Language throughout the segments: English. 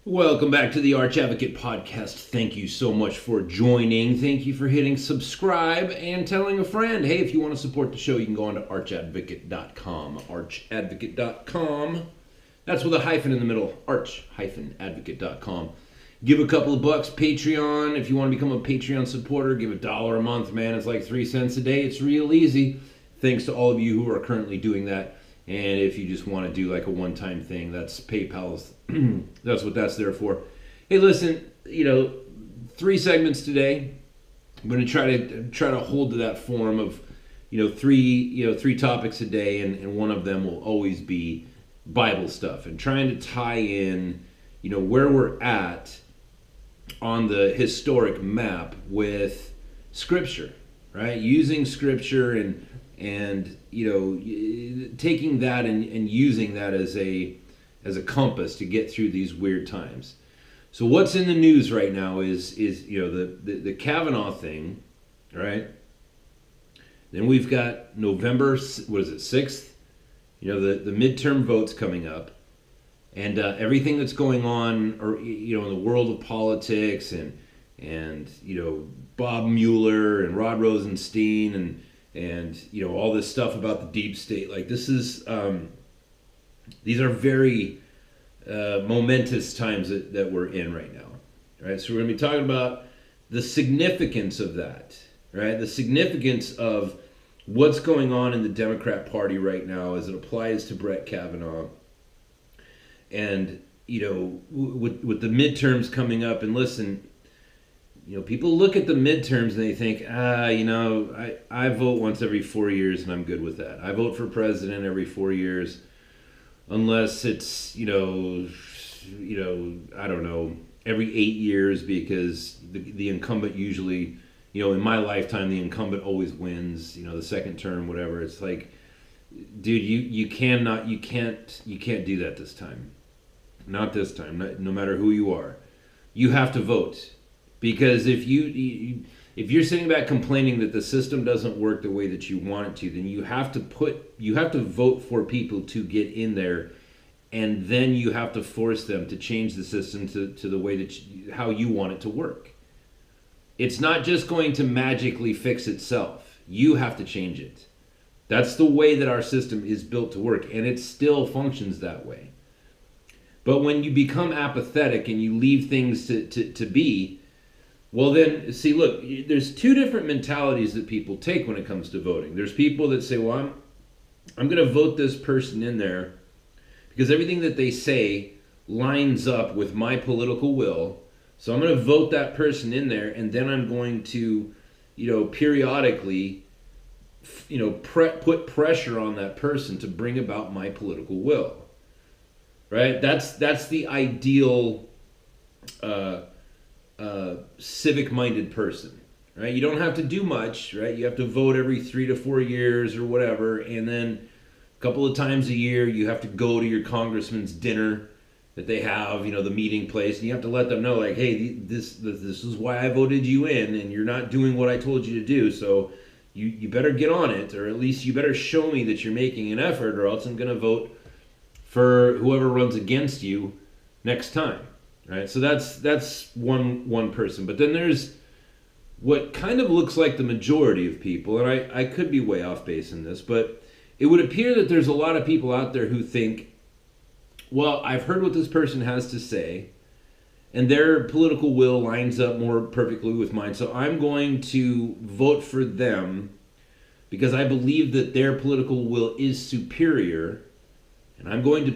Welcome back to the Arch Advocate Podcast. Thank you so much for joining. Thank you for hitting subscribe and telling a friend. Hey, if you want to support the show, you can go on to archadvocate.com. Archadvocate.com. That's with a hyphen in the middle. Arch-advocate.com. Give a couple of bucks. Patreon. If you want to become a Patreon supporter, give $1 a month, man. It's like 3 cents a day. It's real easy. Thanks to all of you who are currently doing that. And if you just want to do like a one-time thing, that's PayPal's. That's what that's there for. Hey, listen, 3 segments today. I'm going to try to hold to that form of, three topics a day, and one of them will always be Bible stuff and trying to tie in, where we're at on the historic map with Scripture, right? Using Scripture and taking that and using that as a compass to get through these weird times. So what's in the news right now is the Kavanaugh thing, right? Then we've got November 6th, the midterm votes coming up, and everything that's going on, or in the world of politics and Bob Mueller and Rod Rosenstein and all this stuff about the deep state. Like, this is these are very momentous times that we're in right now, right? So we're going to be talking about the significance of that, right? The significance of what's going on in the Democrat Party right now as it applies to Brett Kavanaugh, and with the midterms coming up. And listen, people look at the midterms and they think, I vote once every 4 years and I'm good with that. I vote for president every 4 years, unless it's, I don't know, every 8 years, because the incumbent usually, in my lifetime, the incumbent always wins, the second term, whatever. It's like, dude, you can't do that this time. Not this time, no matter who you are. You have to vote. Because if you're sitting back complaining that the system doesn't work the way that you want it to, then you have to vote for people to get in there, and then you have to force them to change the system to the way that how you want it to work. It's not just going to magically fix itself. You have to change it. That's the way that our system is built to work, and it still functions that way. But when you become apathetic and you leave things to be, well then, see, look, there's 2 different mentalities that people take when it comes to voting. There's people that say, well, I'm going to vote this person in there because everything that they say lines up with my political will. So I'm going to vote that person in there, and then I'm going to, periodically, put pressure on that person to bring about my political will. Right? That's the ideal civic-minded person, right? You don't have to do much, right? You have to vote every 3 to 4 years or whatever, and then a couple of times a year you have to go to your congressman's dinner that they have, the meeting place, and you have to let them know, like, hey, this is why I voted you in, and you're not doing what I told you to do, so you better get on it, or at least you better show me that you're making an effort, or else I'm going to vote for whoever runs against you next time. Right, so that's one person. But then there's what kind of looks like the majority of people, and I could be way off base in this, but it would appear that there's a lot of people out there who think, well, I've heard what this person has to say, and their political will lines up more perfectly with mine, so I'm going to vote for them because I believe that their political will is superior. And I'm going to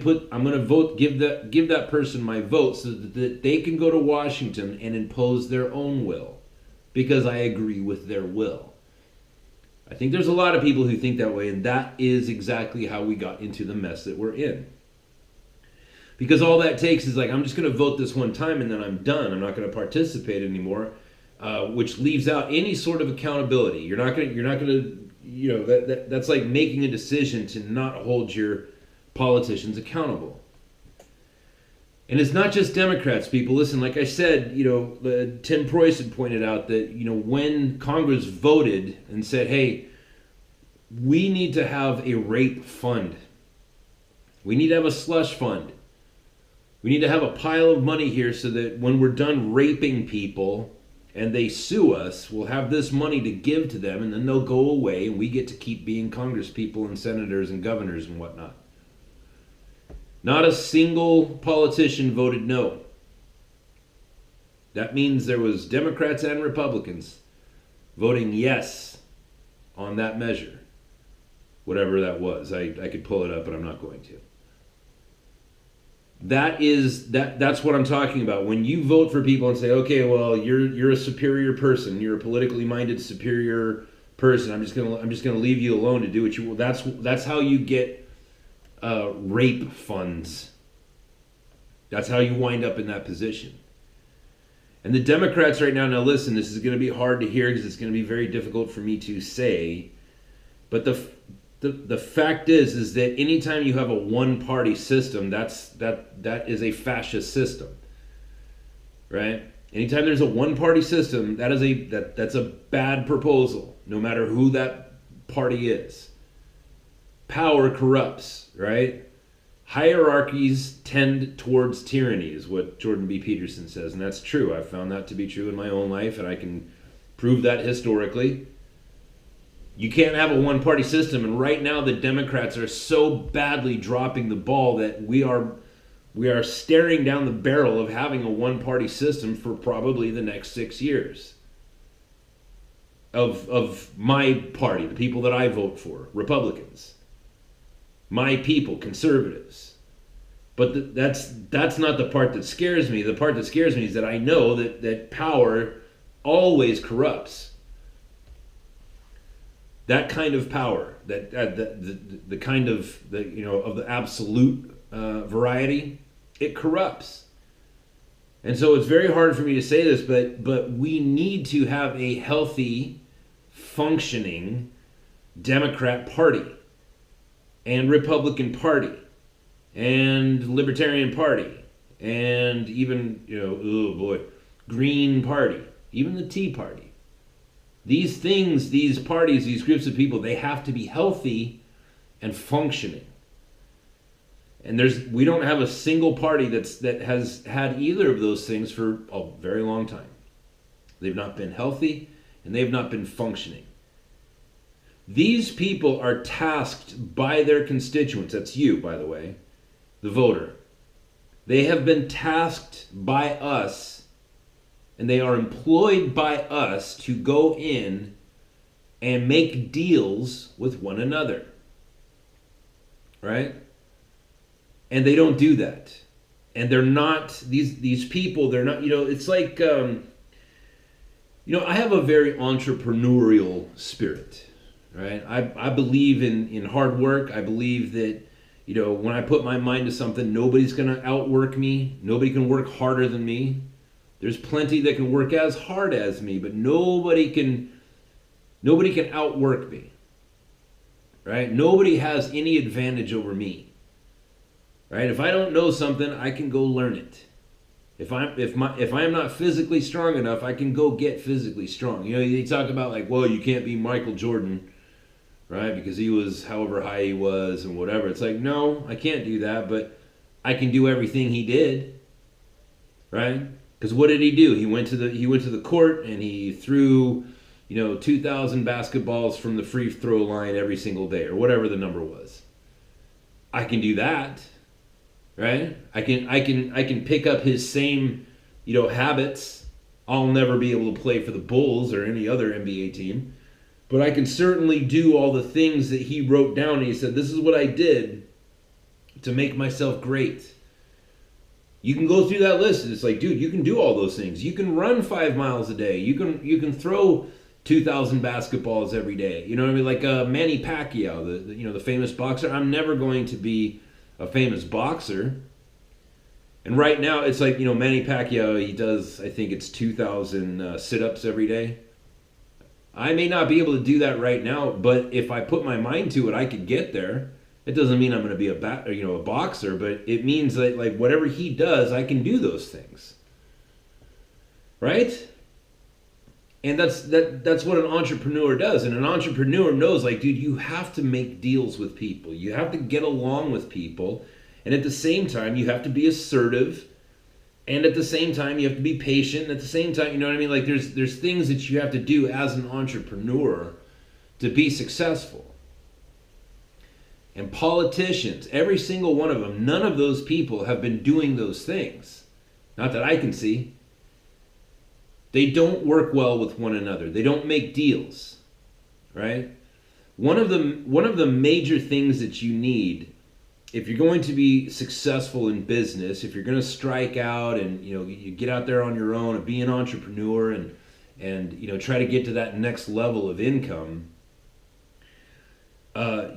vote, give that person my vote so that they can go to Washington and impose their own will because I agree with their will. I think there's a lot of people who think that way, and that is exactly how we got into the mess that we're in. Because all that takes is, like, I'm just going to vote this one time and then I'm done. I'm not going to participate anymore, which leaves out any sort of accountability. You're not going to, that's like making a decision to not hold your politicians accountable. And it's not just Democrats, people. Listen, like I said, Tim Preuss had pointed out that, when Congress voted and said, hey, we need to have a rape fund. We need to have a slush fund. We need to have a pile of money here so that when we're done raping people and they sue us, we'll have this money to give to them, and then they'll go away and we get to keep being congresspeople and senators and governors and whatnot. Not a single politician voted no. That means there was Democrats and Republicans voting yes on that measure. Whatever that was. I could pull it up, but I'm not going to. That's what I'm talking about. When you vote for people and say, okay, well, you're a superior person, you're a politically minded superior person. I'm just gonna leave you alone to do what you will. That's how you get rape funds. That's how you wind up in that position. And the Democrats right now listen, this is going to be hard to hear because it's going to be very difficult for me to say, but the fact is that anytime you have a one-party system, that is a fascist system, right? Anytime there's a one-party system, that's a bad proposal, no matter who that party is. Power corrupts, right? Hierarchies tend towards tyranny, is what Jordan B. Peterson says, and that's true. I've found that to be true in my own life, and I can prove that historically. You can't have a one-party system, and right now the Democrats are so badly dropping the ball that we are staring down the barrel of having a one-party system for probably the next 6 years. Of my party, the people that I vote for, Republicans. My people, conservatives. But that's not the part that scares me. The part that scares me is that I know that power always corrupts. That kind of power, the kind of of the absolute variety, it corrupts. And so it's very hard for me to say this, but we need to have a healthy, functioning Democrat Party. And Republican Party, and Libertarian Party, and even, Green Party, even the Tea Party. These things, these parties, these groups of people, they have to be healthy and functioning. And we don't have a single party that has had either of those things for a very long time. They've not been healthy, and they've not been functioning. These people are tasked by their constituents, that's you, by the way, the voter. They have been tasked by us, and they are employed by us to go in and make deals with one another. Right? And they don't do that. And they're not, these people, they're not, it's like, I have a very entrepreneurial spirit. Right? I believe in hard work. I believe that, when I put my mind to something, nobody's going to outwork me. Nobody can work harder than me. There's plenty that can work as hard as me, but nobody can outwork me. Right? Nobody has any advantage over me. Right? If I don't know something, I can go learn it. If I'm not physically strong enough, I can go get physically strong. You talk about you can't be Michael Jordan. Right? Because he was however high he was and whatever. It's like, no, I can't do that, but I can do everything he did. Right? Because what did he do? He went to the court and he threw, 2,000 basketballs from the free throw line every single day, or whatever the number was. I can do that. Right? I can pick up his same, habits. I'll never be able to play for the Bulls or any other NBA team. But I can certainly do all the things that he wrote down. And he said, this is what I did to make myself great. You can go through that list. And it's like, dude, you can do all those things. You can run 5 miles a day. You can throw 2,000 basketballs every day. You know what I mean? Like Manny Pacquiao, the famous boxer. I'm never going to be a famous boxer. And right now, it's like, Manny Pacquiao, he does, I think it's 2,000 sit-ups every day. I may not be able to do that right now, but if I put my mind to it, I could get there. It doesn't mean I'm going to be a boxer, but it means that whatever he does, I can do those things. Right? And that's what an entrepreneur does. And an entrepreneur knows, dude, you have to make deals with people. You have to get along with people. And at the same time, you have to be assertive. And at the same time, you have to be patient. And at the same time, you know what I mean? Like there's things that you have to do as an entrepreneur to be successful. And politicians, every single one of them, none of those people have been doing those things. Not that I can see. They don't work well with one another. They don't make deals, right? One of the major things that you need if you're going to be successful in business, if you're going to strike out and you get out there on your own and be an entrepreneur and try to get to that next level of income,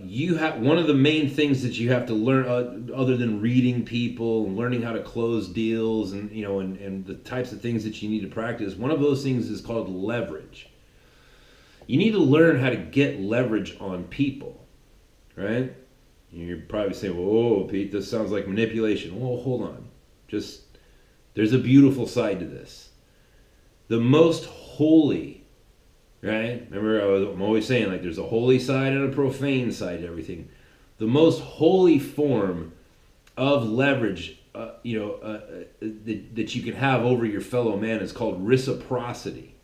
you have one of the main things that you have to learn, other than reading people and learning how to close deals and and the types of things that you need to practice. One of those things is called leverage. You need to learn how to get leverage on people, right? You're probably saying, "Whoa, Pete, this sounds like manipulation." Well, hold on. There's a beautiful side to this. The most holy, right? Remember, I'm always saying, like, there's a holy side and a profane side to everything. The most holy form of leverage, that you can have over your fellow man is called reciprocity.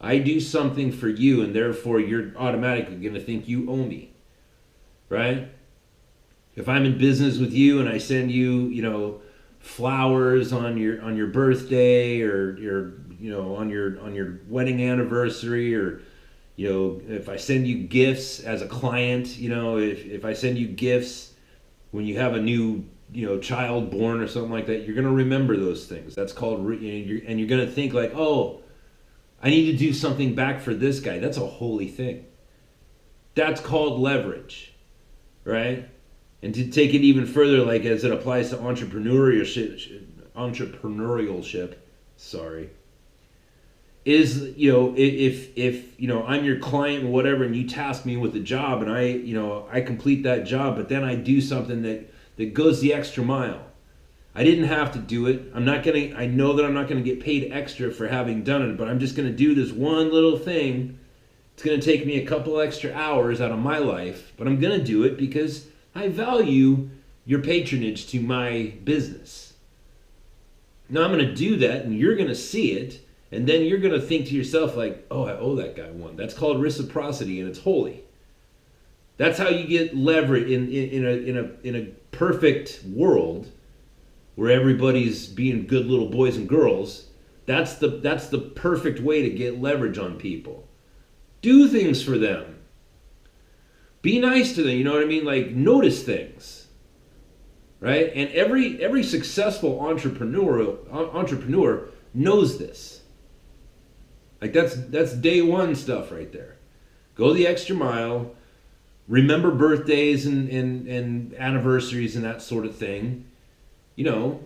I do something for you, and therefore you're automatically going to think you owe me, right? If I'm in business with you and I send you, flowers on your birthday or on your wedding anniversary, or if I send you gifts as a client, if I send you gifts when you have a new child born or something like that, you're going to remember those things. That's called and you're going to think like, oh, I need to do something back for this guy. That's a holy thing. That's called leverage, right? And to take it even further, like as it applies to entrepreneurship, is if I'm your client and whatever, and you task me with a job, and I complete that job, but then I do something that goes the extra mile. I didn't have to do it. I know that I'm not gonna get paid extra for having done it, but I'm just gonna do this one little thing. It's gonna take me a couple extra hours out of my life, but I'm gonna do it because I value your patronage to my business. Now I'm gonna do that, and you're gonna see it, and then you're gonna think to yourself like, "Oh, I owe that guy one." That's called reciprocity, and it's holy. That's how you get leverage in a perfect world where everybody's being good little boys and girls. That's the perfect way to get leverage on people. Do things for them. Be nice to them, you know what I mean? Like, notice things, right? And every successful entrepreneur knows this. Like, that's day one stuff right there. Go the extra mile. Remember birthdays and anniversaries and that sort of thing. Do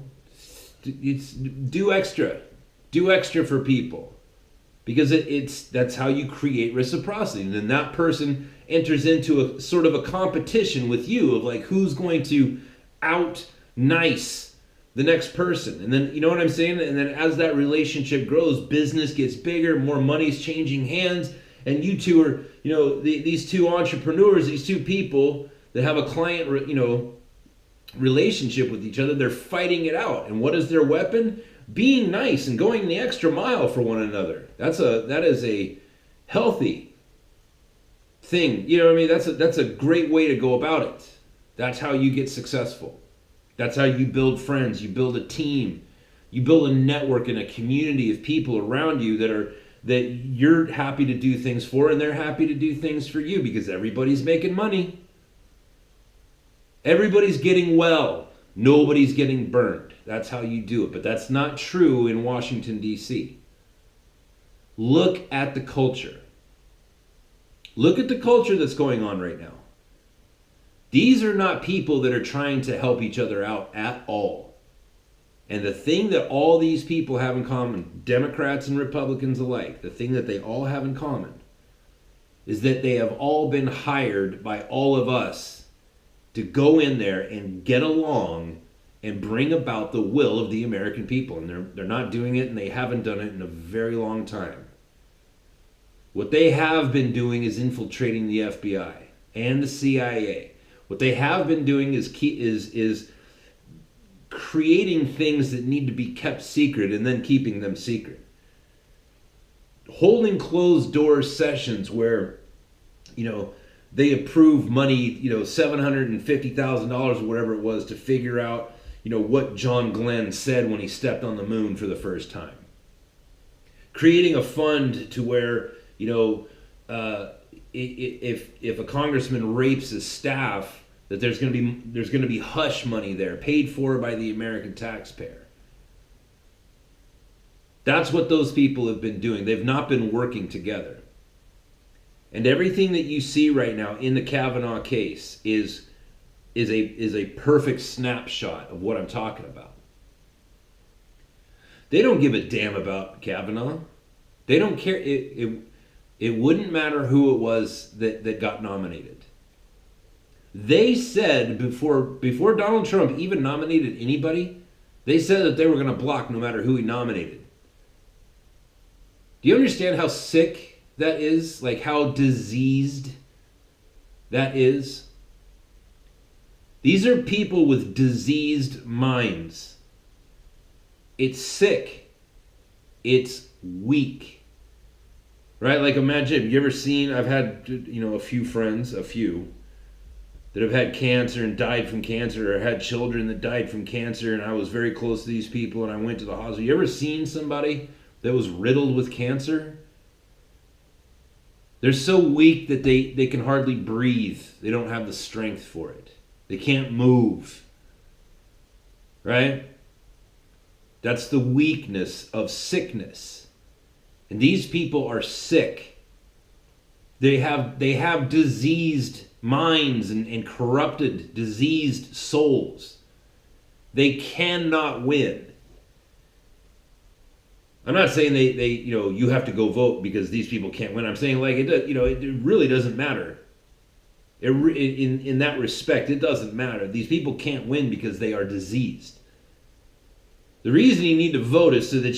extra for people, because that's how you create reciprocity. And then that person enters into a sort of a competition with you of like, who's going to out nice the next person. And then, you know what I'm saying? And then as that relationship grows, business gets bigger, more money's changing hands, and you two are, these two entrepreneurs, these two people that have a client, relationship with each other, they're fighting it out. And what is their weapon? Being nice and going the extra mile for one another. That is a healthy thing. You know what I mean? That's a great way to go about it. That's how you get successful. That's how you build friends. You build a team. You build a network and a community of people around you that you're happy to do things for, and they're happy to do things for you, because everybody's making money. Everybody's getting well. Nobody's getting burned. That's how you do it. But that's not true in Washington, D.C. Look at the culture. Look at the culture that's going on right now. These are not people that are trying to help each other out at all. And the thing that all these people have in common, Democrats and Republicans alike, the thing that they all have in common is that they have all been hired by all of us to go in there and get along and bring about the will of the American people. And they're not doing it, and they haven't done it in a very long time. What they have been doing is infiltrating the FBI and the CIA. What they have been doing is creating things that need to be kept secret and then keeping them secret. Holding closed door sessions where, they approve money, $750,000 or whatever it was to figure out, what John Glenn said when he stepped on the moon for the first time. Creating a fund to where, if a congressman rapes his staff, that there's going to be hush money there, paid for by the American taxpayer. That's what those people have been doing. They've not been working together. And everything that you see right now in the Kavanaugh case is a perfect snapshot of what I'm talking about. They don't give a damn about Kavanaugh. They don't care. It wouldn't matter who it was that got nominated. They said before Donald Trump even nominated anybody, they said that they were going to block no matter who he nominated. Do you understand how sick that is? Like how diseased that is? These are people with diseased minds. It's sick. It's weak. Right? Like imagine, have you ever seen, I've had, a few friends, that have had cancer and died from cancer, or had children that died from cancer, and I was very close to these people and I went to the hospital. You ever seen somebody that was riddled with cancer? They're so weak that they can hardly breathe. They don't have the strength for it. They can't move. Right? That's the weakness of sickness. And these people are sick. They have diseased minds and corrupted, diseased souls. They cannot win. I'm not saying they you have to go vote because these people can't win. I'm saying it really doesn't matter. In that respect, it doesn't matter. These people can't win because they are diseased. The reason you need to vote is so that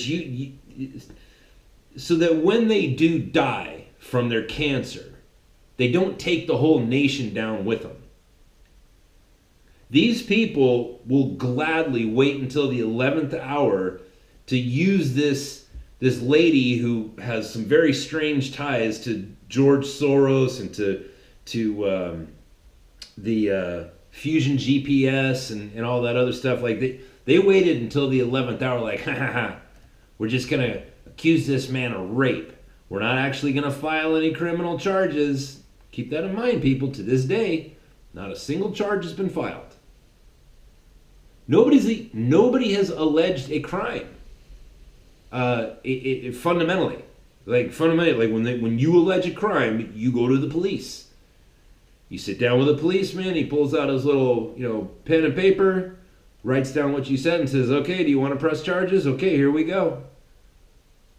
so that when they do die from their cancer, they don't take the whole nation down with them. These people will gladly wait until the 11th hour to use this lady who has some very strange ties to George Soros and to the Fusion GPS and all that other stuff. Like they waited until the 11th hour, like, we're just going to accuse this man of rape. We're not actually going to file any criminal charges. Keep that in mind, people. To this day, not a single charge has been filed. Nobody has alleged a crime. Fundamentally, when you allege a crime, you go to the police. You sit down with a policeman. He pulls out his little, pen and paper, writes down what you said, and says, "Okay, do you want to press charges? Okay, here we go.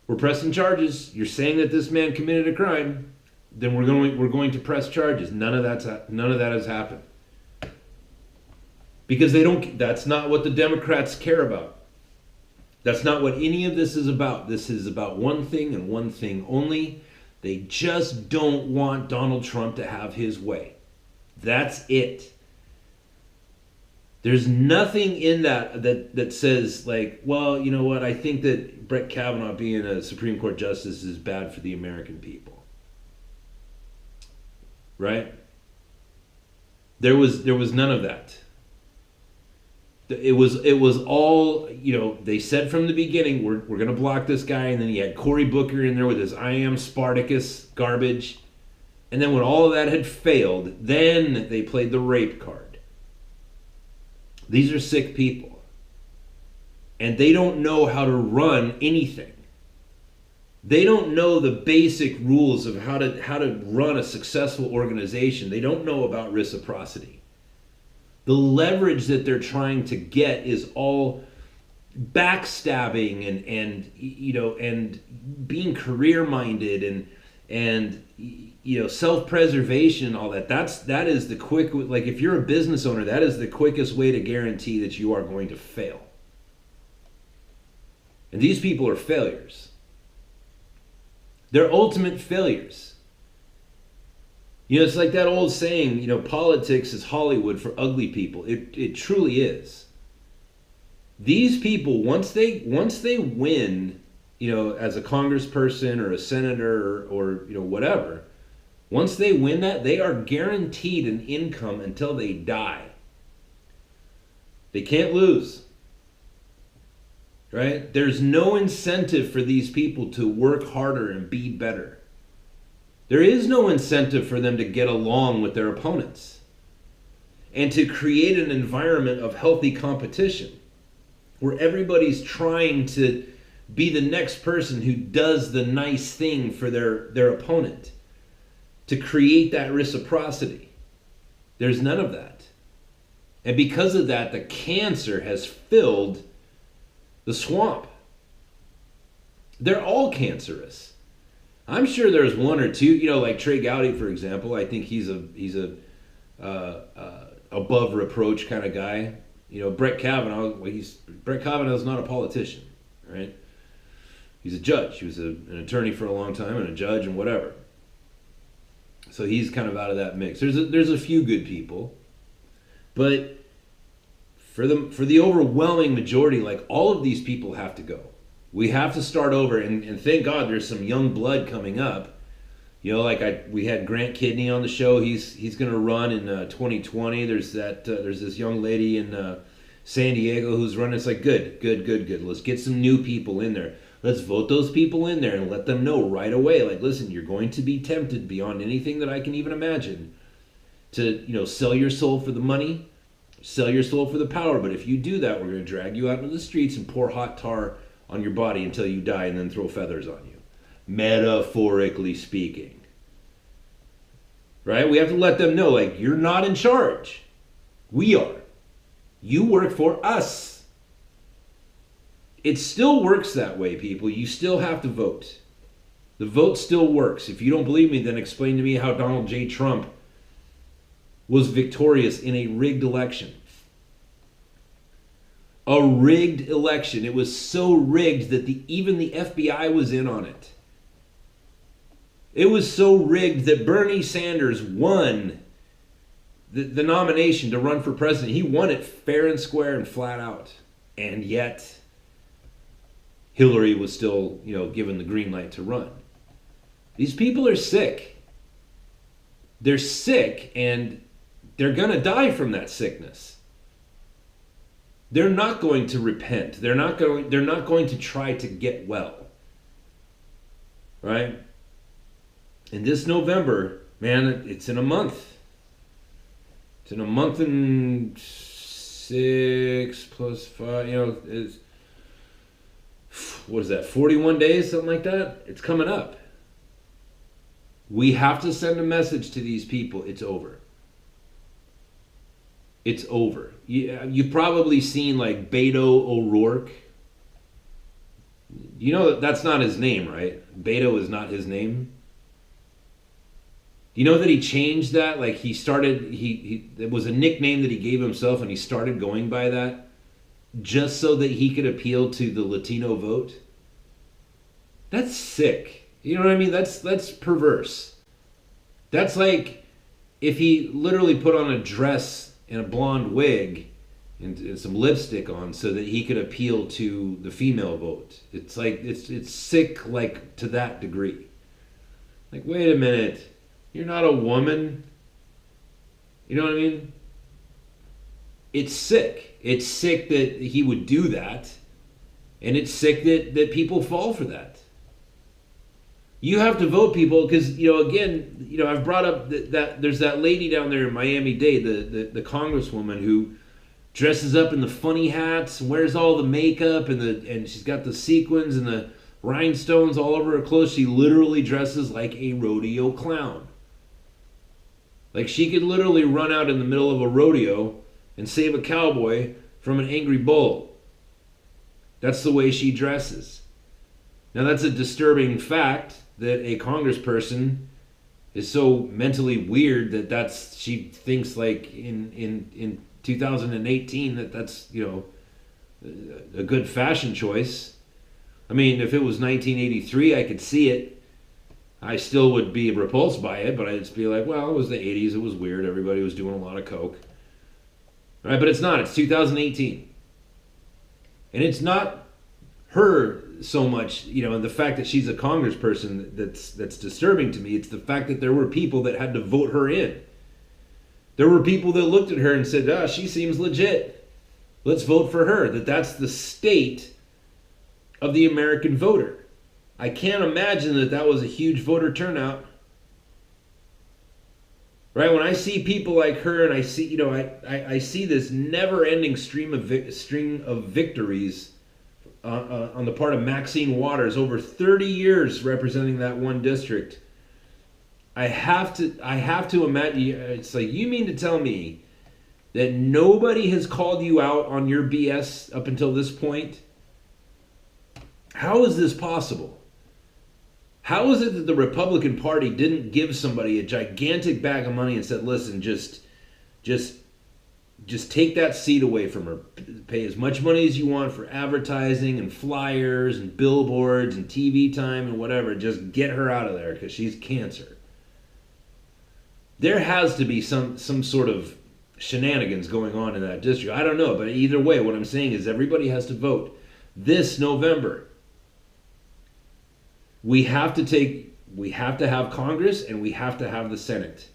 We're pressing charges. You're saying that this man committed a crime. Then we're going to press charges." None of that has happened. Because that's not what the Democrats care about. That's not what any of this is about. This is about one thing and one thing only. They just don't want Donald Trump to have his way. That's it. There's nothing in that says like, well, you know what, I think that Brett Kavanaugh being a Supreme Court justice is bad for the American people. Right? There was none of that. It was all, they said from the beginning, we're going to block this guy, and then you had Cory Booker in there with his I am Spartacus garbage. And then when all of that had failed, then they played the rape card. These are sick people. And they don't know how to run anything. They don't know the basic rules of how to run a successful organization. They don't know about reciprocity. The leverage that they're trying to get is all backstabbing and being career minded and self-preservation and all that. That is the quick, like if you're a business owner, that is the quickest way to guarantee that you are going to fail. And these people are failures. They're ultimate failures. It's like that old saying, politics is Hollywood for ugly people. It truly is. These people, once they win, as a congressperson or a senator or whatever, once they win that, they are guaranteed an income until they die. They can't lose. Right? There's no incentive for these people to work harder and be better. There is no incentive for them to get along with their opponents and to create an environment of healthy competition where everybody's trying to be the next person who does the nice thing for their opponent, to create that reciprocity. There's none of that. And because of that, the cancer has filled the swamp. They're all cancerous. I'm sure there's one or two, like Trey Gowdy, for example. I think he's a above reproach kind of guy. Brett Kavanaugh's not a politician, right? He's a judge. He was an attorney for a long time and a judge and whatever. So he's kind of out of that mix. There's a few good people, but for the overwhelming majority, like, all of these people have to go. We have to start over, and thank God there's some young blood coming up. We had Grant Kidney on the show. He's going to run in 2020. There's this young lady in San Diego who's running. It's like, good. Let's get some new people in there. Let's vote those people in there and let them know right away. Like, listen, you're going to be tempted beyond anything that I can even imagine to sell your soul for the money, sell your soul for the power. But if you do that, we're going to drag you out into the streets and pour hot tar on your body until you die and then throw feathers on you. Metaphorically speaking. Right? We have to let them know, like, you're not in charge. We are. You work for us. It still works that way, people. You still have to vote. The vote still works. If you don't believe me, then explain to me how Donald J. Trump was victorious in a rigged election. A rigged election. It was so rigged that even the FBI was in on it. It was so rigged that Bernie Sanders won the nomination to run for president. He won it fair and square and flat out. And yet, Hillary was still, given the green light to run. These people are sick. They're sick, and they're going to die from that sickness. They're not going to repent. They're not going to try to get well. Right? And this November, man, it's in a month. It's in a month and 6 plus 5, it's, what is that, 41 days, something like that? It's coming up. We have to send a message to these people. It's over. It's over. You've probably seen, like, Beto O'Rourke. That's not his name, right? Beto is not his name. You know that he changed that? Like, it was a nickname that he gave himself, and he started going by that just so that he could appeal to the Latino vote. That's sick. You know what I mean? That's perverse. That's like if he literally put on a dress and a blonde wig and some lipstick on so that he could appeal to the female vote. It's like it's sick, like, to that degree. Like, wait a minute. You're not a woman. You know what I mean? It's sick. It's sick that he would do that. And it's sick that people fall for that. You have to vote, people, because, again, I've brought up that there's that lady down there in Miami-Dade, the congresswoman who dresses up in the funny hats, wears all the makeup, and she's got the sequins and the rhinestones all over her clothes. She literally dresses like a rodeo clown. Like, she could literally run out in the middle of a rodeo and save a cowboy from an angry bull. That's the way she dresses. Now, that's a disturbing fact that a congressperson is so mentally weird that she thinks, like, in 2018 that's a good fashion choice. I mean, if it was 1983, I could see it. I still would be repulsed by it, but I'd just be like, well, it was the 80s. It was weird. Everybody was doing a lot of coke. Right? But it's not. It's 2018. And it's not her so much, and the fact that she's a congressperson that's disturbing to me. It's the fact that there were people that had to vote her in. There were people that looked at her and said, she seems legit. Let's vote for her. That's the state of the American voter. I can't imagine that was a huge voter turnout. Right? When I see people like her, and I see, I see this never-ending string of victories on the part of Maxine Waters, over 30 years representing that one district. I have to imagine. It's like, you mean to tell me that nobody has called you out on your BS up until this point? How is this possible? How is it that the Republican Party didn't give somebody a gigantic bag of money and said, listen, just take that seat away from her. Pay as much money as you want for advertising and flyers and billboards and TV time and whatever. Just get her out of there because she's cancer. There has to be some sort of shenanigans going on in that district. I don't know, but either way, what I'm saying is everybody has to vote this November. We have to have Congress, and we have to have the Senate.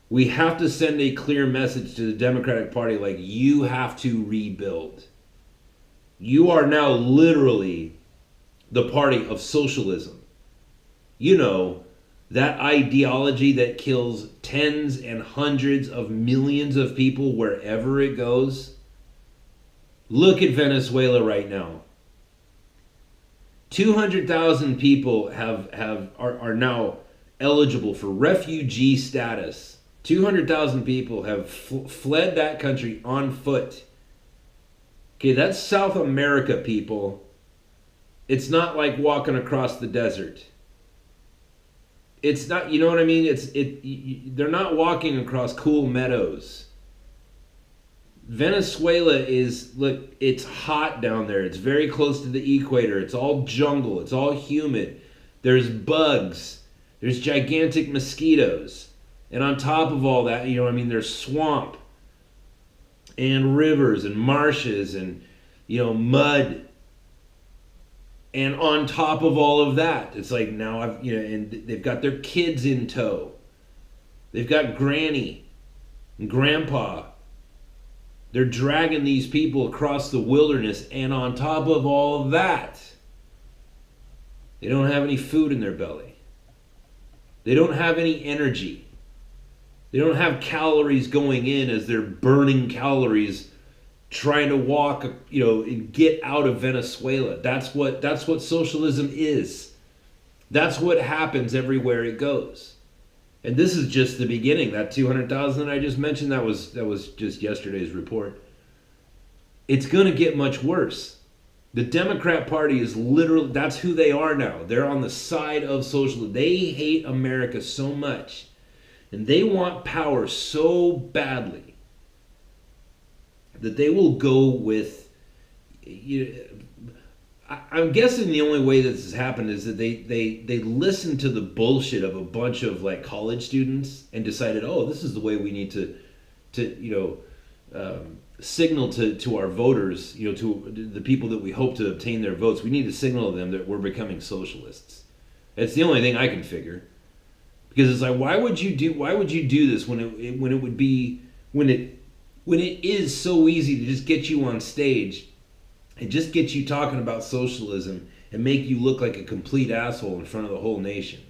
We have to send a clear message to the Democratic Party, like, you have to rebuild. You are now literally the party of socialism. That ideology that kills tens and hundreds of millions of people wherever it goes. Look at Venezuela right now. 200,000 people are now eligible for refugee status. 200,000 people have fled that country on foot. Okay, that's South America, people. It's not like walking across the desert. It's not, you know what I mean? They're not walking across cool meadows. Venezuela it's hot down there. It's very close to the equator. It's all jungle. It's all humid. There's bugs. There's gigantic mosquitoes. And on top of all that, there's swamp and rivers and marshes and, mud. And on top of all of that, it's like now and they've got their kids in tow. They've got granny and grandpa. They're dragging these people across the wilderness, and on top of all of that, they don't have any food in their belly. They don't have any energy. They don't have calories going in as they're burning calories trying to walk, and get out of Venezuela. That's what socialism is. That's what happens everywhere it goes. And this is just the beginning. That 200,000 I just mentioned, that was just yesterday's report. It's going to get much worse. The Democrat Party is literally, that's who they are now. They're on the side of socialism. They hate America so much. And they want power so badly that they will go with, I'm guessing the only way this has happened is that they listened to the bullshit of a bunch of like college students and decided, oh, this is the way we need to signal to our voters, to the people that we hope to obtain their votes. We need to signal to them that we're becoming socialists. That's the only thing I can figure, because it's like, why would you do this when it is so easy to just get you on stage and just get you talking about socialism and make you look like a complete asshole in front of the whole nation?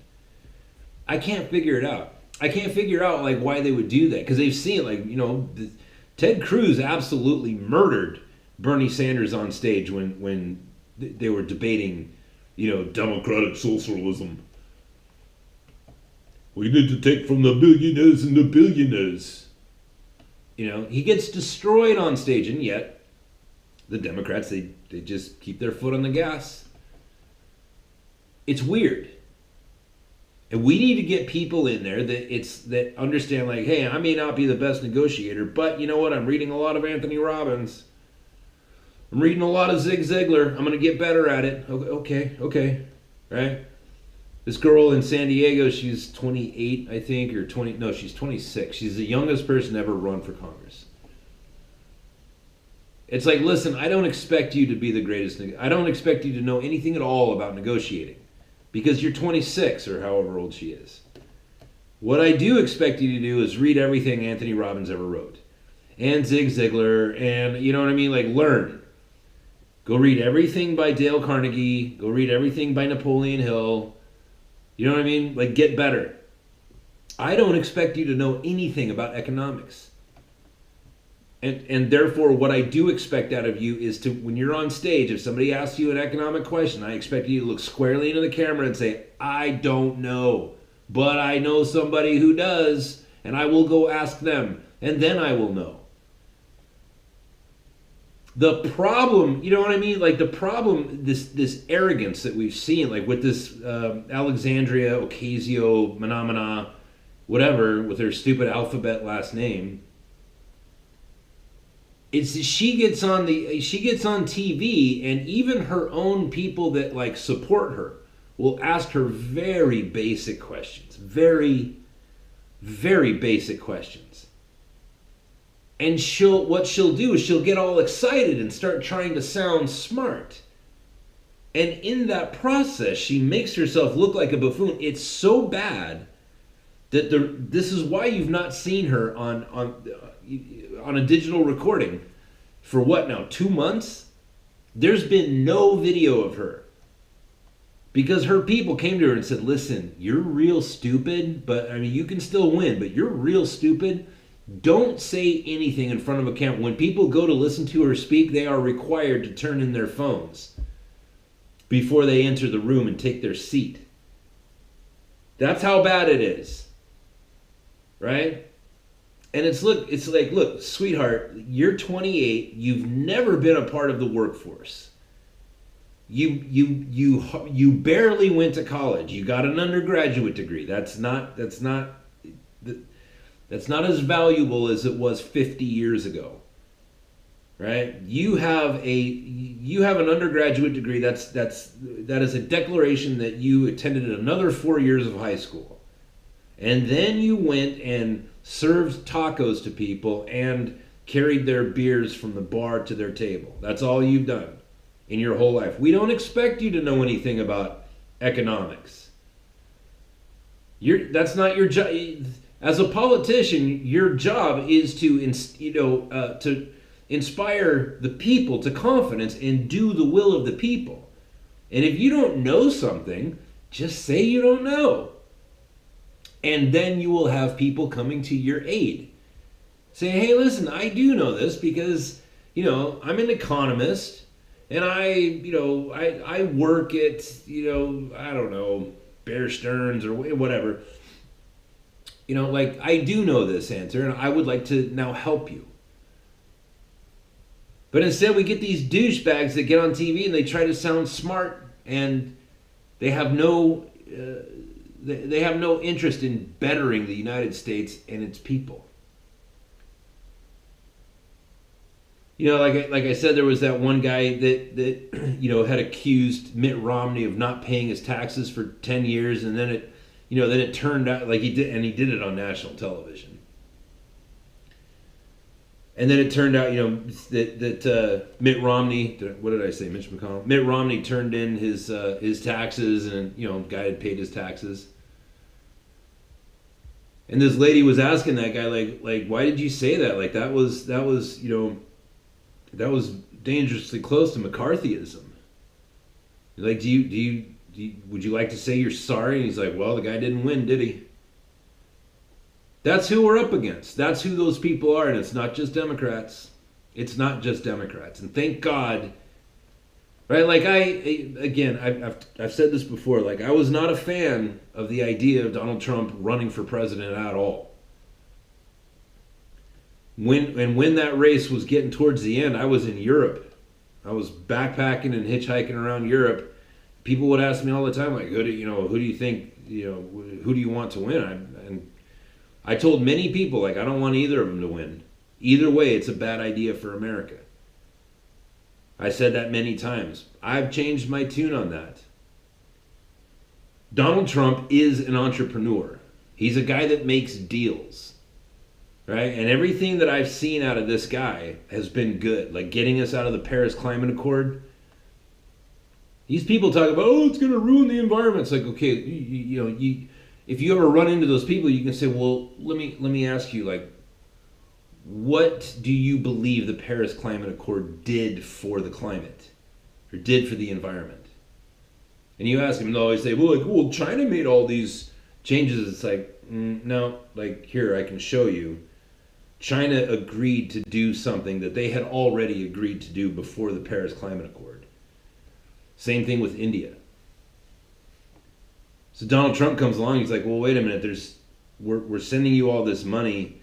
I can't figure it out. I can't figure out like why they would do that, because they've seen Ted Cruz absolutely murdered Bernie Sanders on stage when they were debating, democratic socialism. We need to take from the billionaires and the billionaires. He gets destroyed on stage, and yet the Democrats, they just keep their foot on the gas. It's weird. And we need to get people in there that understand, like, hey, I may not be the best negotiator, but you know what? I'm reading a lot of Anthony Robbins. I'm reading a lot of Zig Ziglar. I'm going to get better at it. Okay. Right? This girl in San Diego, she's 28, I think, or 20. No, she's 26. She's the youngest person to ever run for Congress. It's like, listen, I don't expect you to be the greatest. I don't expect you to know anything at all about negotiating because you're 26 or however old she is. What I do expect you to do is read everything Anthony Robbins ever wrote and Zig Ziglar and, you know what I mean? Like, learn. Go read everything by Dale Carnegie. Go read everything by Napoleon Hill. You know what I mean? Like, get better. I don't expect you to know anything about economics. And therefore, what I do expect out of you is to, when you're on stage, if somebody asks you an economic question, I expect you to look squarely into the camera and say, I don't know, but I know somebody who does, and I will go ask them, and then I will know. The problem, you know what I mean? Like the problem, this arrogance that we've seen, like with this Alexandria Ocasio-Manamana, whatever, with her stupid alphabet last name. It's she gets on TV, and even her own people that like support her will ask her very basic questions, very, very basic questions. And what she'll do is she'll get all excited and start trying to sound smart. And in that process, she makes herself look like a buffoon. It's so bad that this is why you've not seen her on a digital recording for what now, 2 months? There's been no video of her. Because her people came to her and said, listen, you're real stupid, but I mean, you can still win, but you're real stupid. Don't say anything in front of a camera. When people go to listen to her speak, they are required to turn in their phones before they enter the room and take their seat. That's how bad it is. Right? And it's like, look, sweetheart, you're 28, you've never been a part of the workforce. You barely went to college. You got an undergraduate degree. That's not as valuable as it was 50 years ago. Right? You have an undergraduate degree. That is a declaration that you attended another 4 years of high school. And then you went and served tacos to people and carried their beers from the bar to their table. That's all you've done in your whole life. We don't expect you to know anything about economics. That's not your job. As a politician, your job is to inspire the people to confidence and do the will of the people. And if you don't know something, just say you don't know. And then you will have people coming to your aid. Saying, hey, listen, I do know this because, I'm an economist and I work at, I don't know, Bear Stearns or whatever. I do know this answer and I would like to now help you. But instead we get these douchebags that get on TV and they try to sound smart and they have no interest in bettering the United States and its people. Like I said, there was that one guy that had accused Mitt Romney of not paying his taxes for 10 years, and then it turned out like he did, and he did it on national television. And then it turned out, that Mitt Romney, what did I say, Mitch McConnell? Mitt Romney turned in his taxes, and guy had paid his taxes. And this lady was asking that guy, like, why did you say that? Like that was dangerously close to McCarthyism. Like, would you like to say you're sorry? And he's like, well, the guy didn't win, did he? That's who we're up against. That's who those people are, and it's not just Democrats. It's not just Democrats. And thank God, right? Like I've said this before, like I was not a fan of the idea of Donald Trump running for president at all. When that race was getting towards the end, I was in Europe. I was backpacking and hitchhiking around Europe. People would ask me all the time, like, who do you think, who do you want to win? And I told many people, like, I don't want either of them to win. Either way, it's a bad idea for America. I said that many times. I've changed my tune on that. Donald Trump is an entrepreneur. He's a guy that makes deals. right? And everything that I've seen out of this guy has been good. Like getting us out of the Paris Climate Accord. These people talk about, oh, it's going to ruin the environment. It's like, okay, if you ever run into those people, you can say, well, let me ask you, like, what do you believe the Paris Climate Accord did for the climate, or did for the environment? And you ask them, and they'll always say, well, China made all these changes. It's like, no, like, here, I can show you. China agreed to do something that they had already agreed to do before the Paris Climate Accord. Same thing with India. So Donald Trump comes along, he's like, well, wait a minute, we're sending you all this money,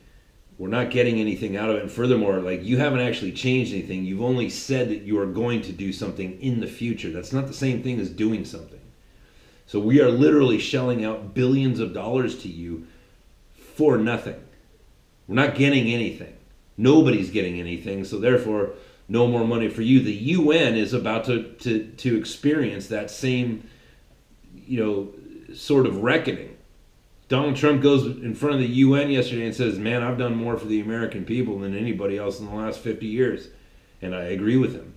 we're not getting anything out of it, and furthermore, like, you haven't actually changed anything, you've only said that you are going to do something in the future. That's not the same thing as doing something. So we are literally shelling out billions of dollars to you for nothing. We're not getting anything. Nobody's getting anything, so therefore, no more money for you. The UN is about to experience that same, sort of reckoning. Donald Trump goes in front of the UN yesterday and says, man, I've done more for the American people than anybody else in the last 50 years. And I agree with him.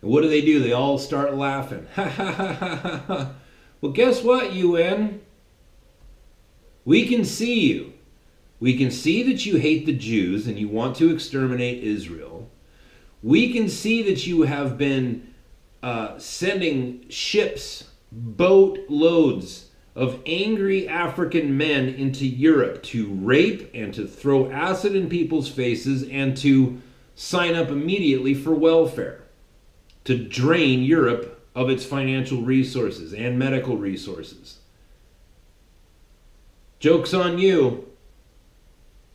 And what do? They all start laughing. Ha ha ha ha ha ha. Well, guess what, UN? We can see you. We can see that you hate the Jews and you want to exterminate Israel. We can see that you have been sending ships, boatloads of angry African men into Europe to rape and to throw acid in people's faces and to sign up immediately for welfare, to drain Europe of its financial resources and medical resources. Joke's on you.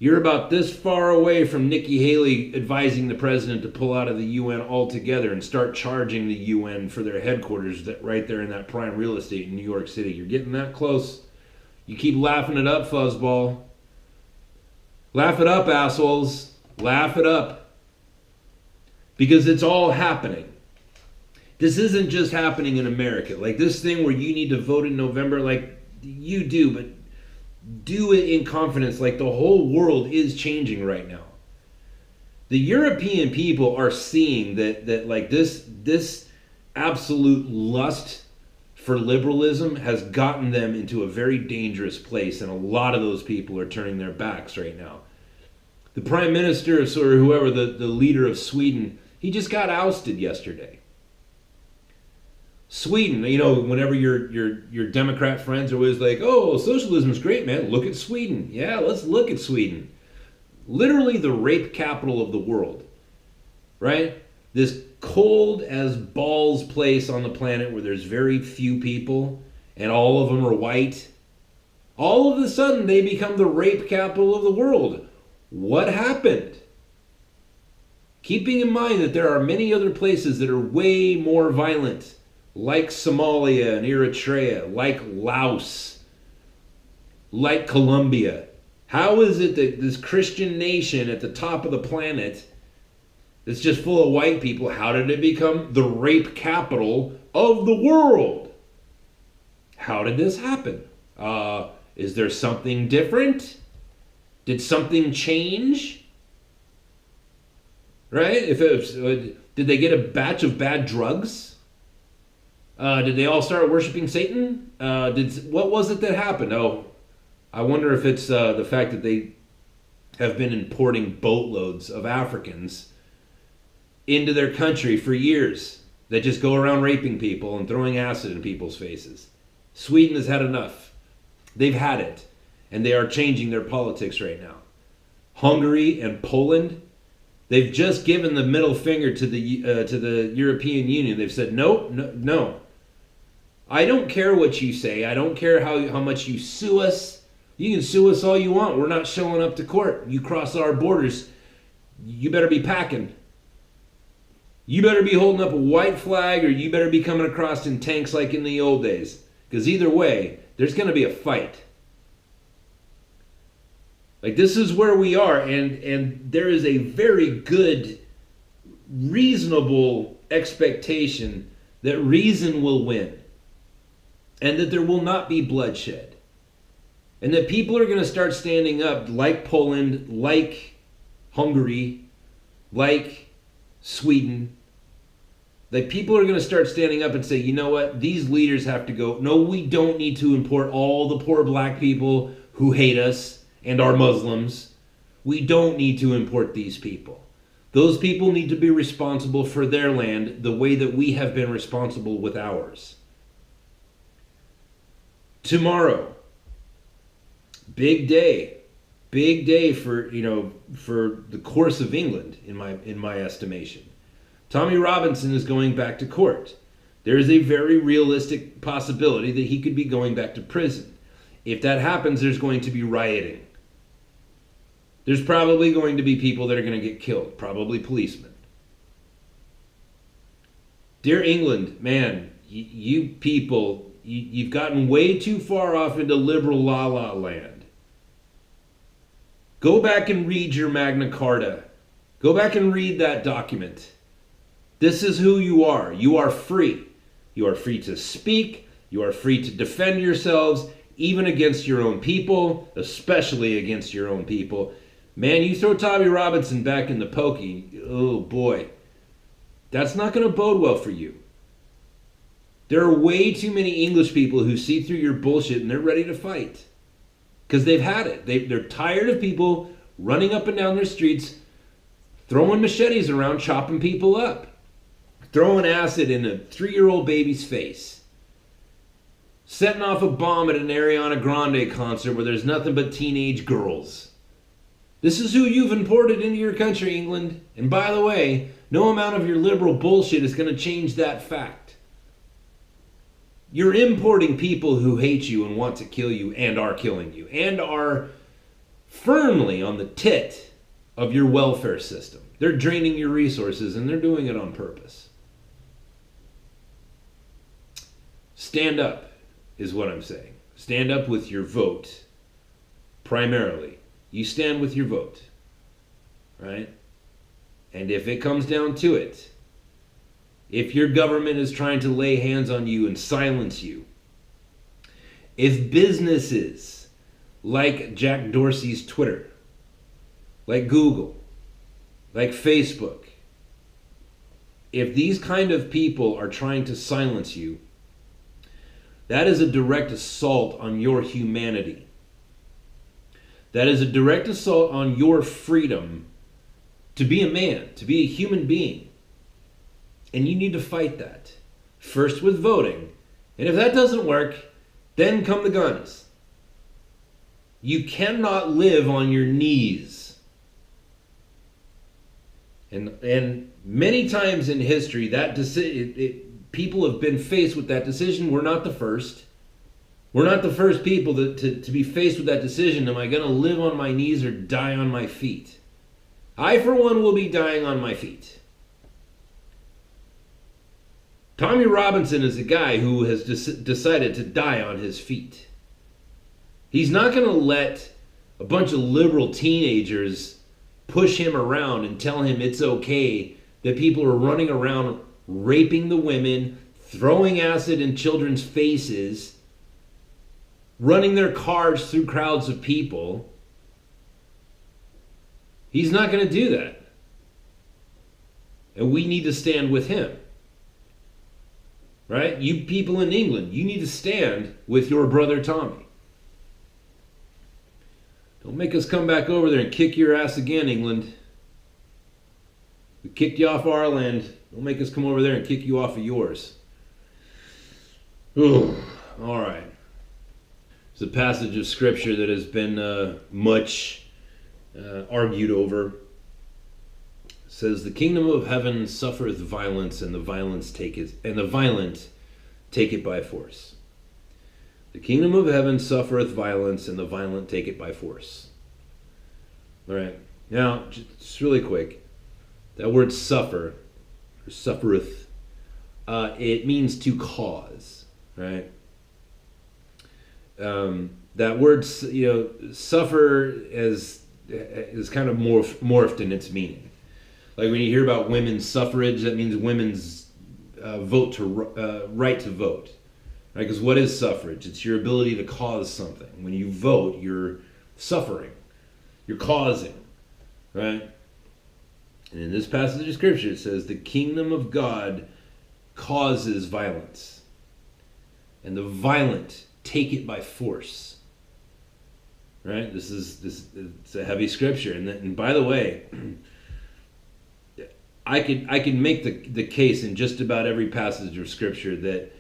You're about this far away from Nikki Haley advising the president to pull out of the UN altogether and start charging the UN for their headquarters right there in that prime real estate in New York City. You're getting that close. You keep laughing it up, fuzzball. Laugh it up, assholes. Laugh it up. Because it's all happening. This isn't just happening in America. Like this thing where you need to vote in November, like you do, but do it in confidence. Like the whole world is changing right now. The European people are seeing that like this absolute lust for liberalism has gotten them into a very dangerous place, and a lot of those people are turning their backs right now. The prime minister or whoever, the leader of Sweden, he just got ousted yesterday. Sweden, whenever your Democrat friends are always like, oh, socialism's great, man. Look at Sweden. Yeah, let's look at Sweden. Literally the rape capital of the world, right? This cold as balls place on the planet where there's very few people and all of them are white. All of a sudden, they become the rape capital of the world. What happened? Keeping in mind that there are many other places that are way more violent, like Somalia and Eritrea, like Laos, like Colombia. How is it that this Christian nation at the top of the planet that's just full of white people, how did it become the rape capital of the world? How did this happen? Is there something different? Did something change? Right? Did they get a batch of bad drugs? Did they all start worshiping Satan? What was it that happened? Oh, I wonder if it's the fact that they have been importing boatloads of Africans into their country for years that just go around raping people and throwing acid in people's faces. Sweden has had enough. They've had it, and they are changing their politics right now. Hungary and Poland, they've just given the middle finger to the European Union. They've said, no. I don't care what you say. I don't care how much you sue us. You can sue us all you want. We're not showing up to court. You cross our borders, you better be packing. You better be holding up a white flag, or you better be coming across in tanks like in the old days. Because either way, there's going to be a fight. Like, this is where we are, and there is a very good, reasonable expectation that reason will win, and that there will not be bloodshed. And that people are going to start standing up like Poland, like Hungary, like Sweden. That people are going to start standing up and say, you know what, these leaders have to go. No, we don't need to import all the poor black people who hate us and are Muslims. We don't need to import these people. Those people need to be responsible for their land the way that we have been responsible with ours. Tomorrow, big day for, for the course of England, in my estimation. Tommy Robinson is going back to court. There is a very realistic possibility that he could be going back to prison. If that happens, there's going to be rioting. There's probably going to be people that are going to get killed, probably policemen. Dear England, man, you people, you've gotten way too far off into liberal la-la land. Go back and read your Magna Carta. Go back and read that document. This is who you are. You are free. You are free to speak. You are free to defend yourselves, even against your own people, especially against your own people. Man, you throw Tommy Robinson back in the pokey, oh boy, that's not going to bode well for you. There are way too many English people who see through your bullshit and they're ready to fight. Because they've had it. They're tired of people running up and down their streets, throwing machetes around, chopping people up. Throwing acid in a 3-year-old baby's face. Setting off a bomb at an Ariana Grande concert where there's nothing but teenage girls. This is who you've imported into your country, England. And by the way, no amount of your liberal bullshit is going to change that fact. You're importing people who hate you and want to kill you and are killing you. And are firmly on the tit of your welfare system. They're draining your resources and they're doing it on purpose. Stand up is what I'm saying. Stand up with your vote, primarily. You stand with your vote, right? And if it comes down to it, if your government is trying to lay hands on you and silence you, if businesses like Jack Dorsey's Twitter, like Google, like Facebook, if these kind of people are trying to silence you, that is a direct assault on your humanity. That is a direct assault on your freedom to be a man, to be a human being. And you need to fight that. First with voting. And if that doesn't work, then come the guns. You cannot live on your knees. And many times in history, that people have been faced with that decision. We're not the first. We're not the first people to be faced with that decision. Am I going to live on my knees or die on my feet? I, for one, will be dying on my feet. Tommy Robinson is a guy who has decided to die on his feet. He's not going to let a bunch of liberal teenagers push him around and tell him it's okay that people are running around raping the women, throwing acid in children's faces, running their cars through crowds of people. He's not going to do that. And we need to stand with him. Right? You people in England, you need to stand with your brother Tommy. Don't make us come back over there and kick your ass again, England. We kicked you off our land. Don't make us come over there and kick you off of yours. Ooh, all right. It's a passage of scripture that has been much argued over. It says, "The kingdom of heaven suffereth violence, and the violent take it by force." The kingdom of heaven suffereth violence, and the violent take it by force. All right. Now, just really quick, that word "suffer" or "suffereth," it means to cause, right? That word, suffer is kind of morphed in its meaning. Like when you hear about women's suffrage, that means women's right to vote. Right? Because what is suffrage? It's your ability to cause something. When you vote, you're suffering. You're causing. Right? And in this passage of Scripture, it says, the kingdom of God causes violence. And the violent take it by force. Right? It's a heavy Scripture. And by the way, I can make the case in just about every passage of Scripture that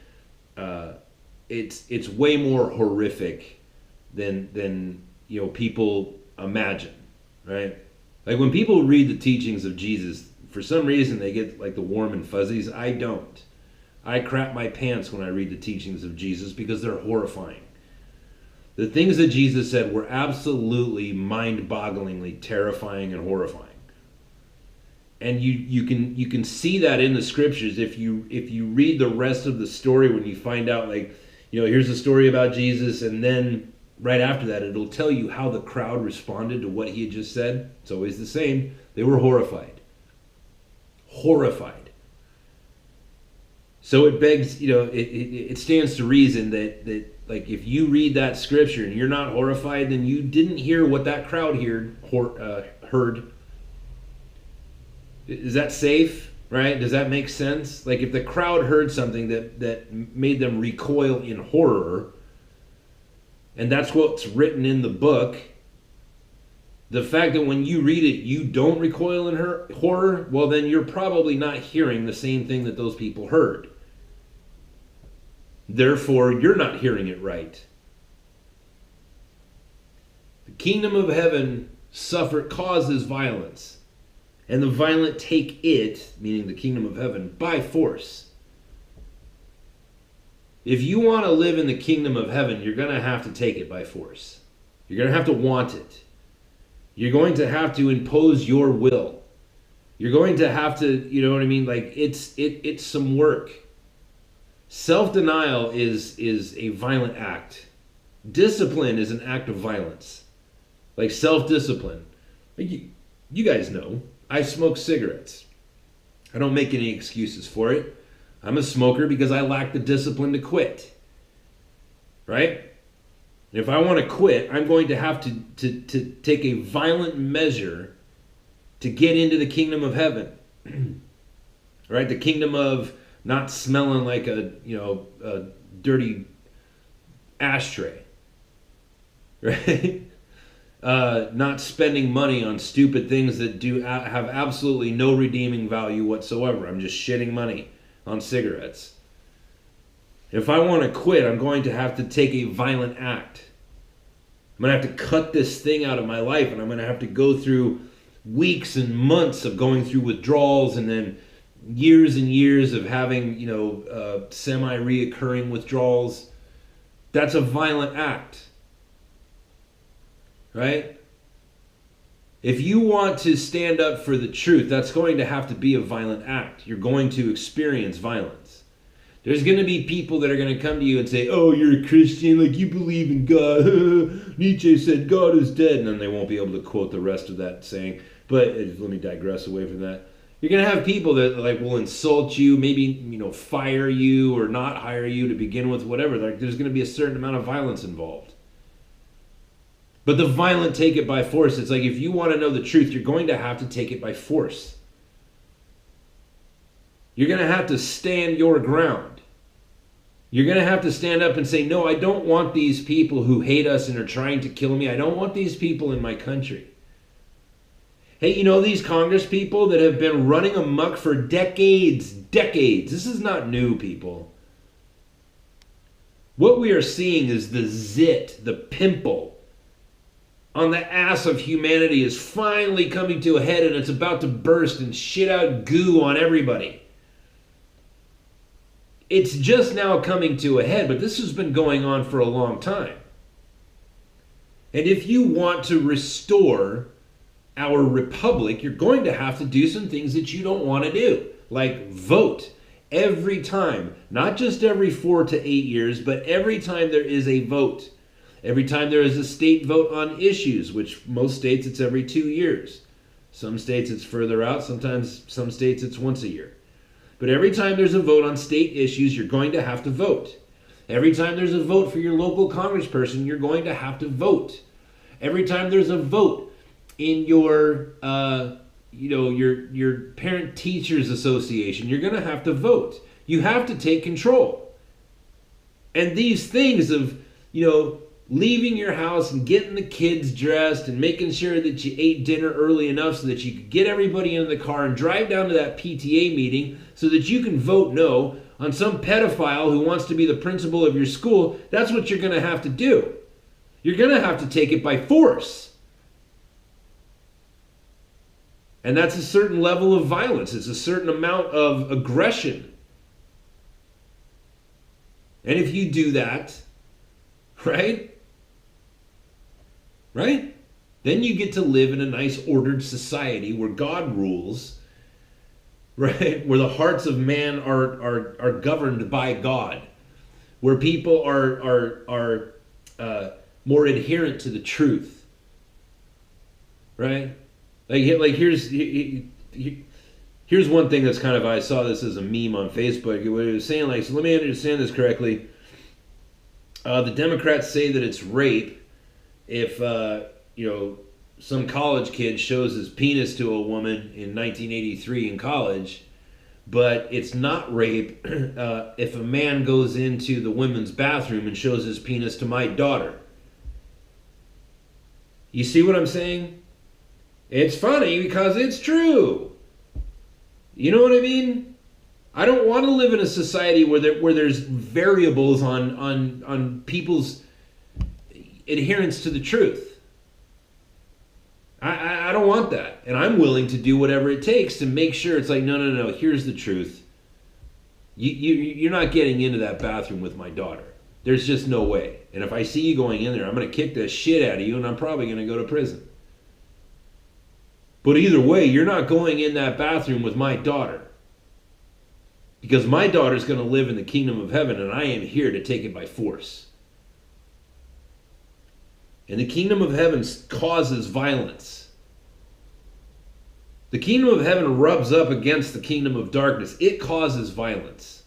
it's way more horrific than people imagine, right? Like when people read the teachings of Jesus, for some reason they get like the warm and fuzzies. I don't. I crap my pants when I read the teachings of Jesus because they're horrifying. The things that Jesus said were absolutely mind-bogglingly terrifying and horrifying. And you can see that in the Scriptures if you read the rest of the story, when you find out, like, here's a story about Jesus, and then right after that it'll tell you how the crowd responded to what he had just said. It's always the same. They were horrified. Horrified. So it begs, it stands to reason that like if you read that Scripture and you're not horrified, then you didn't hear what that crowd heard. Is that safe, right? Does that make sense? Like if the crowd heard something that made them recoil in horror, and that's what's written in the book, the fact that when you read it you don't recoil in horror, well then you're probably not hearing the same thing that those people heard. Therefore, you're not hearing it right. The kingdom of heaven causes violence. And the violent take it, meaning the kingdom of heaven, by force. If you want to live in the kingdom of heaven, you're going to have to take it by force. You're going to have to want it. You're going to have to impose your will. You're going to have to, Like it's some work. Self-denial is a violent act. Discipline is an act of violence. Like self-discipline. Like you guys know. I smoke cigarettes. I don't make any excuses for it. I'm a smoker because I lack the discipline to quit. Right? And if I want to quit, I'm going to have to take a violent measure to get into the kingdom of heaven. Right? The kingdom of not smelling like a dirty ashtray. Right? Not spending money on stupid things that have absolutely no redeeming value whatsoever. I'm just shitting money on cigarettes. If I want to quit, I'm going to have to take a violent act. I'm going to have to cut this thing out of my life, and I'm going to have to go through weeks and months of going through withdrawals, and then years and years of having, semi-reoccurring withdrawals. That's a violent act. Right? If you want to stand up for the truth, that's going to have to be a violent act. You're going to experience violence. There's going to be people that are going to come to you and say, oh, you're a Christian, like you believe in God. Nietzsche said God is dead. And then they won't be able to quote the rest of that saying. But let me digress away from that. You're going to have people that will insult you, maybe fire you or not hire you to begin with, whatever. There's going to be a certain amount of violence involved. But the violent take it by force. It's like if you want to know the truth, you're going to have to take it by force. You're going to have to stand your ground. You're going to have to stand up and say, no, I don't want these people who hate us and are trying to kill me. I don't want these people in my country. Hey, these Congress people that have been running amok for decades. This is not new, people. What we are seeing is the zit, the pimple on the ass of humanity is finally coming to a head, and it's about to burst and shit out goo on everybody. It's just now coming to a head, but this has been going on for a long time. And if you want to restore our republic, you're going to have to do some things that you don't want to do, like vote every time, not just every 4 to 8 years, but every time there is a vote. Every time there is a state vote on issues, which most states it's every 2 years. Some states it's further out. Sometimes some states it's once a year. But every time there's a vote on state issues, you're going to have to vote. Every time there's a vote for your local congressperson, you're going to have to vote. Every time there's a vote in your, your parent teachers association, you're going to have to vote. You have to take control. And these things of, leaving your house and getting the kids dressed and making sure that you ate dinner early enough so that you could get everybody in the car and drive down to that PTA meeting so that you can vote no on some pedophile who wants to be the principal of your school, that's what you're going to have to do. You're going to have to take it by force. And that's a certain level of violence. It's a certain amount of aggression. And if you do that, right? Then you get to live in a nice ordered society where God rules, right? Where the hearts of man are governed by God, where people are more adherent to the truth, right? Like here's one thing that's kind of, I saw this as a meme on Facebook. It was saying, like, so let me understand this correctly. The Democrats say that it's rape if some college kid shows his penis to a woman in 1983 in college, but it's not rape if a man goes into the women's bathroom and shows his penis to my daughter. You see what I'm saying? It's funny because it's true. You know what I mean? I don't want to live in a society where there's variables on people's adherence to the truth. I don't want that. And I'm willing to do whatever it takes to make sure it's like, no, here's the truth. You're not getting into that bathroom with my daughter. There's just no way. And if I see you going in there, I'm going to kick the shit out of you and I'm probably going to go to prison. But either way, you're not going in that bathroom with my daughter. Because my daughter's going to live in the kingdom of heaven and I am here to take it by force. And the kingdom of heaven causes violence. The kingdom of heaven rubs up against the kingdom of darkness. It causes violence.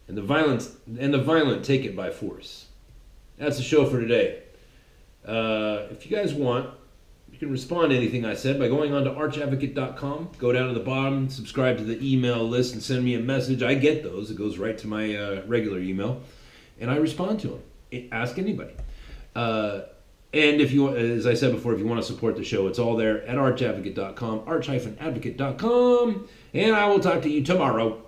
And the violent take it by force. That's the show for today. If you guys want, you can respond to anything I said by going on to archadvocate.com. Go down to the bottom, subscribe to the email list, and send me a message. I get those. It goes right to my regular email. And I respond to them. Ask anybody. And if you, as I said before, if you want to support the show, it's all there at archadvocate.com, arch-advocate.com. And I will talk to you tomorrow.